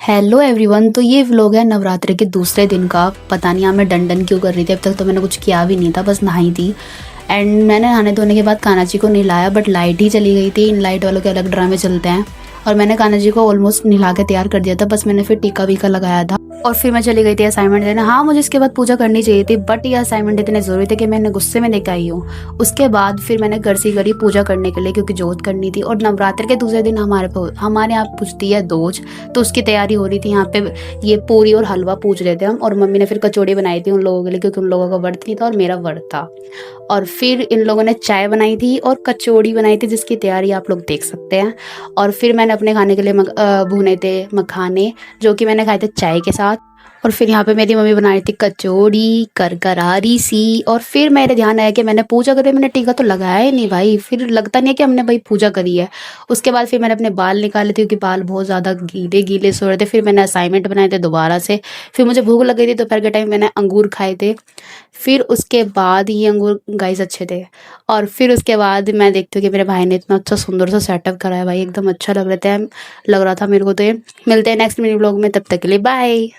Hello everyone. तो ये vlog है नवरात्रि के दूसरे दिन का। पता नहीं मैं डंडन क्यों कर रही थी, अब तक तो मैंने कुछ किया भी नहीं था, बस नहाई थी। एंड मैंने नहाने धोने के बाद कान्हा जी को नहलाया, बट लाइट ही चली गई थी। इन लाइट वालों के अलग ड्रामे चलते हैं। और मैंने कान्हा जी को ऑलमोस्ट नहला के तैयार कर दिया था, बस मैंने फिर टीका वीका लगाया था और फिर मैं चली गई थी असाइनमेंट देने। हाँ, मुझे इसके बाद पूजा करनी चाहिए थी, बट ये असाइनमेंट इतने ज़रूरी थे कि मैंने गुस्से में लेकर आई हूँ। उसके बाद फिर मैंने घर से करी पूजा करने के लिए, क्योंकि जोत करनी थी। और नवरात्र के दूसरे दिन हमारे यहाँ पूछती है दोज, तो उसकी तैयारी हो रही थी यहाँ पे। ये पूरी और हलवा पूछ रहे थे हम, और मम्मी ने फिर कचौड़ी बनाई थी उन लोगों के लिए, क्योंकि उन लोगों का व्रत नहीं था और मेरा व्रत था। और फिर इन लोगों ने चाय बनाई थी और कचौड़ी बनाई थी, जिसकी तैयारी आप लोग देख सकते हैं। और फिर मैंने अपने खाने के लिए भुने थे मखाने, जो कि मैंने खाए थे चाय के साथ। और फिर यहाँ पे मेरी मम्मी बना रही थी कचौड़ी करकरारी सी। और फिर मेरे ध्यान आया कि मैंने पूजा करी, मैंने टीका तो लगाया ही नहीं भाई। फिर लगता नहीं है कि हमने भाई पूजा करी है। उसके बाद फिर मैंने अपने बाल निकाले थे, क्योंकि बाल बहुत ज़्यादा गीले गीले से हो रहे थे। फिर मैंने असाइनमेंट बनाए थे दोबारा से। फिर मुझे भूख लग गई थी, दोपहर के टाइम मैंने अंगूर खाए थे। फिर उसके बाद ये अंगूर गाइस अच्छे थे। और फिर उसके बाद मैं देखती हूँ कि मेरे भाई ने इतना अच्छा सुंदर सा सेटअप कराया भाई, एकदम अच्छा लग रहा था मेरे को। तो ये मिलते हैं नेक्स्ट मिनी ब्लॉग में, तब तक के लिए बाय।